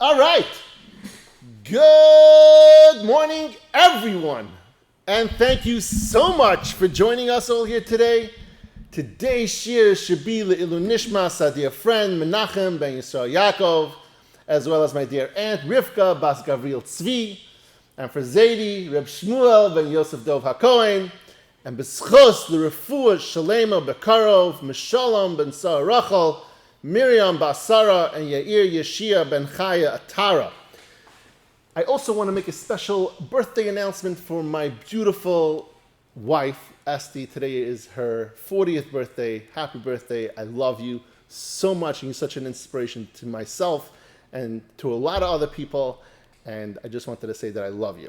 All right. Good morning, everyone. And thank you so much for joining us all here today. Today's shiur should be Le'ilu Nishmas, our dear friend Menachem ben Yisrael Yaakov, as well as my dear aunt Rivka Bas Gavriel Tzvi, and for Zaidi, Reb Shmuel ben Yosef Dov HaKohen, and B'schos l'refuah Shalema Bekarov, Meshalom ben Sarah Rachel, Miriam Basara, and Yair Yeshia ben Chaya Atara. I also want to make a special birthday announcement for my beautiful wife, Esti. Today is her 40th birthday. Happy birthday. I love you so much, and you're such an inspiration to myself and to a lot of other people, and I just wanted to say that I love you.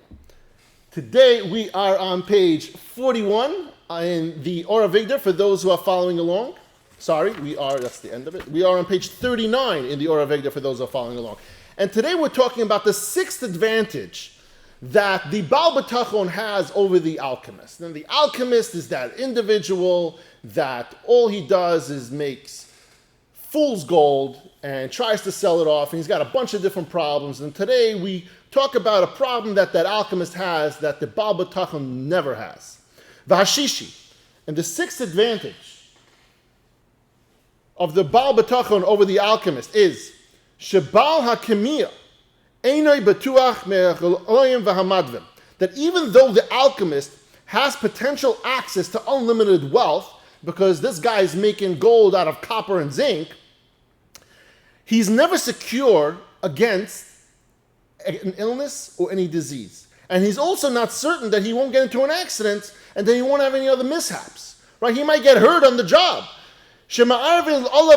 Today we are on page 41 in the Or Avigdor for those who are following along. That's the end of it. We are on page 39 in the Or Avigdor for those who are following along. And today we're talking about the sixth advantage that the Bitachon has over the alchemist. And the alchemist is that individual that all he does is makes fool's gold and tries to sell it off, and he's got a bunch of different problems. And today we talk about a problem that alchemist has that the Bitachon never has. V'hashishi. And the sixth advantage of the Bitachon over the alchemist is Shebal HaKemiya Einoi Batuach Me'Eloim V'Hamadvim. That even though the alchemist has potential access to unlimited wealth, because this guy is making gold out of copper and zinc, he's never secure against an illness or any disease. And he's also not certain that he won't get into an accident and that he won't have any other mishaps. Right? He might get hurt on the job. And all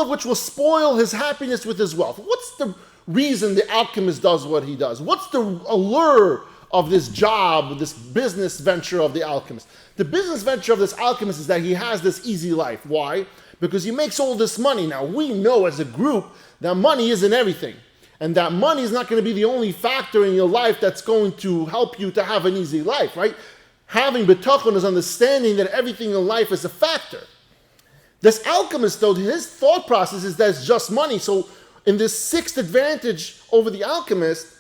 of which will spoil his happiness with his wealth. What's the reason the alchemist does what he does? What's the allure of this job, this business venture of the alchemist? The business venture of this alchemist is that he has this easy life. Why? Because he makes all this money. Now, we know as a group that money isn't everything. And that money is not going to be the only factor in your life that's going to help you to have an easy life, right? Having Bitachon is understanding that everything in life is a factor. This alchemist, though, his thought process is that it's just money. So in this sixth advantage over the alchemist,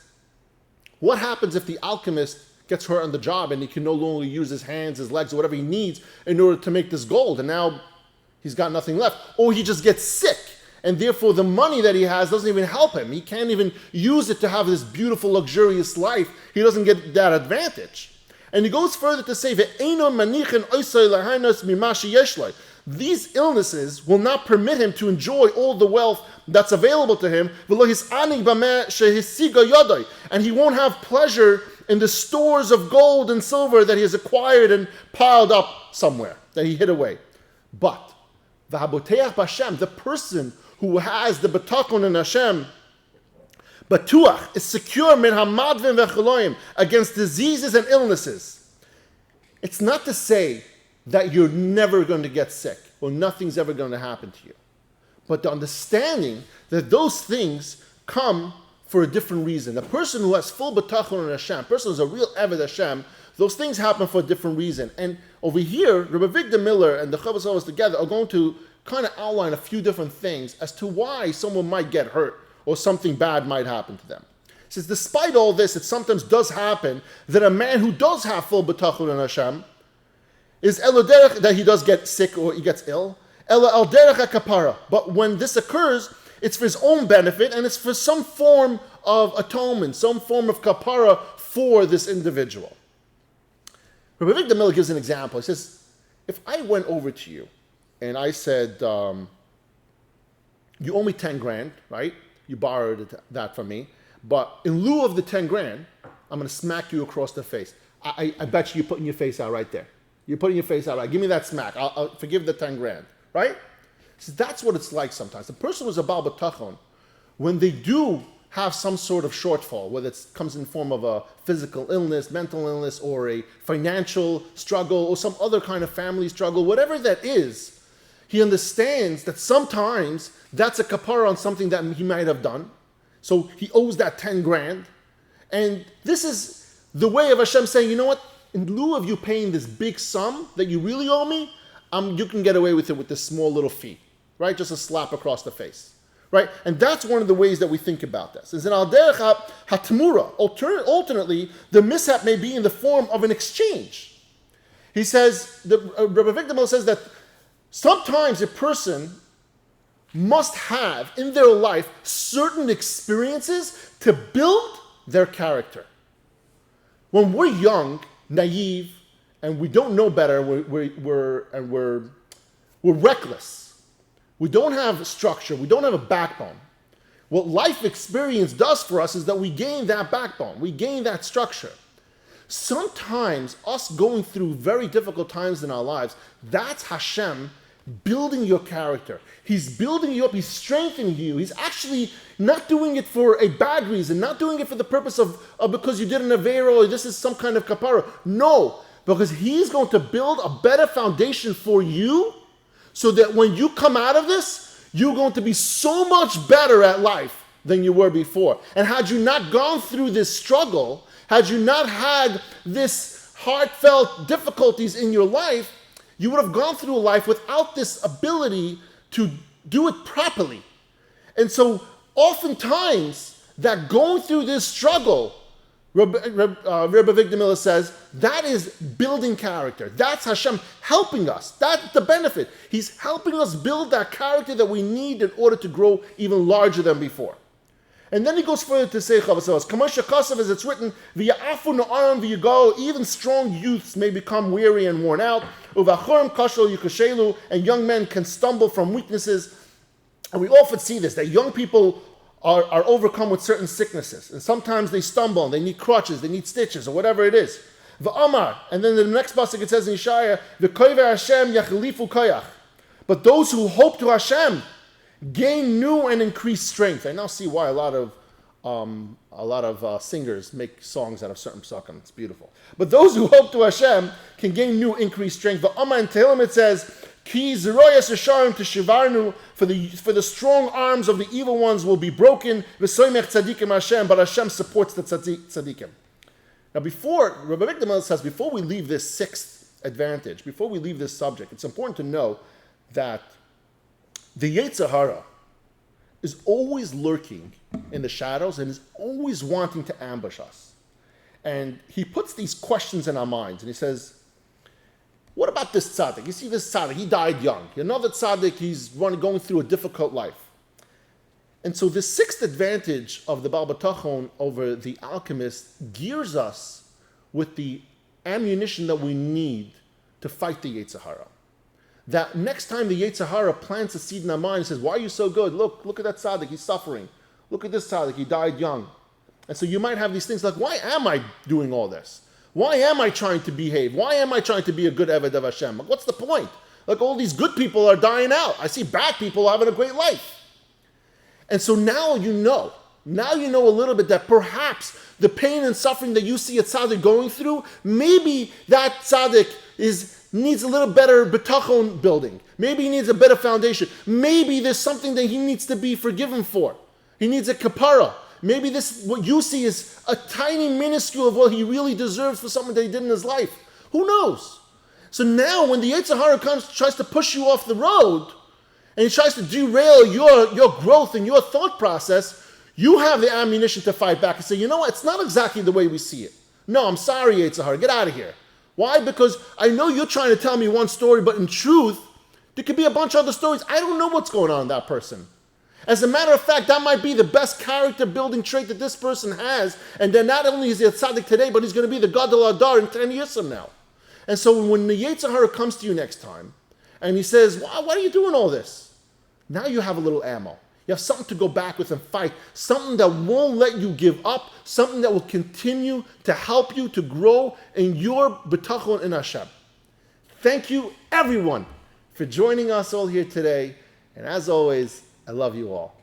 what happens if the alchemist gets hurt on the job and he can no longer use his hands, his legs, or whatever he needs in order to make this gold, and now he's got nothing left? Or he just gets sick, and therefore the money that he has doesn't even help him. He can't even use it to have this beautiful, luxurious life. He doesn't get that advantage. And he goes further to say, these illnesses will not permit him to enjoy all the wealth that's available to him, and he won't have pleasure in the stores of gold and silver that he has acquired and piled up somewhere, that he hid away. But the person who has the Bitachon in Hashem, Batuach, is secure min hamadvim v'cheloim, against diseases and illnesses. It's not to say that you're never going to get sick or nothing's ever going to happen to you, but the understanding that those things come for a different reason. The person who has full Bitachon in Hashem, a person who's a real Eved Hashem, those things happen for a different reason. And over here, Rav Avigdor Miller and the Chavos together are going to kind of outline a few different things as to why someone might get hurt or something bad might happen to them. He says, despite all this, it sometimes does happen that a man who does have full Bitachon in Hashem is eloderech, that he does get sick or he gets ill, ela al derech kapara. But when this occurs, it's for his own benefit and it's for some form of atonement, some form of kapara for this individual. Rav Avigdor Miller gives an example. He says, if I went over to you and I said, you owe me 10 grand, right? You borrowed that from me, but in lieu of the 10 grand, I'm going to smack you across the face. I bet you're putting your face out right there. You're putting your face out right. Give me that smack. I'll forgive the 10 grand, right? So that's what it's like sometimes. The person who's a Baal Bitachon, when they do have some sort of shortfall, whether it comes in the form of a physical illness, mental illness, or a financial struggle, or some other kind of family struggle, whatever that is, he understands that sometimes that's a kapara on something that he might have done. So he owes that 10 grand. And this is the way of Hashem saying, you know what? In lieu of you paying this big sum that you really owe me, you can get away with it with this small little fee, right? Just a slap across the face. right? And that's one of the ways that we think about this. Is in al derech hatmura. Alternately, the mishap may be in the form of an exchange. He says, Rav Av says that sometimes a person must have in their life certain experiences to build their character. When we're young, naive, and we don't know better, we're reckless. We don't have structure. We don't have a backbone. What life experience does for us is that we gain that backbone. We gain that structure. Sometimes us going through very difficult times in our lives, that's Hashem building your character. He's building you up. He's strengthening you. He's actually not doing it for a bad reason, not doing it for the purpose of because you did an avera or this is some kind of kapara. No, because he's going to build a better foundation for you so that when you come out of this, you're going to be so much better at life than you were before. And had you not gone through this struggle, had you not had this heartfelt difficulties in your life, you would have gone through life without this ability to do it properly. And so oftentimes that going through this struggle, Rabbi Victor Miller says, that is building character. That's Hashem helping us. That's the benefit. He's helping us build that character that we need in order to grow even larger than before. And then he goes further to say, as it's written, even strong youths may become weary and worn out, and young men can stumble from weaknesses. And we often see this, that young people are overcome with certain sicknesses. And sometimes they stumble, and they need crutches, they need stitches, or whatever it is. And then the next pasuk it says in Yeshaya, but those who hope to Hashem gain new and increased strength. I now see why a lot of singers make songs out of certain psukim. It's beautiful. But those who hope to Hashem can gain new increased strength. The Amma in Tehillim it says, Ki zeroyas yesharim teshivarnu, for the strong arms of the evil ones will be broken. V'soymech tzadikim Hashem, but Hashem supports the tzadikim. Now, Rabbi Victor says, before we leave this sixth advantage, before we leave this subject, it's important to know that the Yetzer Hara is always lurking in the shadows and is always wanting to ambush us. And he puts these questions in our minds, and he says, what about this tzaddik? You see this tzaddik, he died young. You know that tzaddik, he's going through a difficult life. And so the sixth advantage of the Baal Bitachon over the alchemist gears us with the ammunition that we need to fight the Yetzer Hara. That next time the Yetzer Hara plants a seed in our mind and says, why are you so good? Look at that tzaddik, he's suffering. Look at this tzaddik, he died young. And so you might have these things like, why am I doing all this? Why am I trying to behave? Why am I trying to be a good Eved of Hashem? What's the point? Like all these good people are dying out. I see bad people having a great life. And so now you know a little bit that perhaps the pain and suffering that you see a tzaddik going through, maybe that tzaddik needs a little better bitachon building. Maybe he needs a better foundation. Maybe there's something that he needs to be forgiven for. He needs a kapara. Maybe what you see is a tiny minuscule of what he really deserves for something that he did in his life. Who knows? So now when the Yetzer Hara tries to push you off the road, and he tries to derail your growth and your thought process, you have the ammunition to fight back and say, you know what, it's not exactly the way we see it. No, I'm sorry, Yetzer Hara, get out of here. Why? Because I know you're trying to tell me one story, but in truth, there could be a bunch of other stories. I don't know what's going on in that person. As a matter of fact, that might be the best character building trait that this person has, and then not only is he a tzaddik today, but he's going to be the Gadol Adar in 10 years from now. And so when the Yetzer Hara comes to you next time, and he says, why are you doing all this? Now you have a little ammo. You have something to go back with and fight, something that won't let you give up, something that will continue to help you to grow in your bitachon in Hashem. Thank you, everyone, for joining us all here today. And as always, I love you all.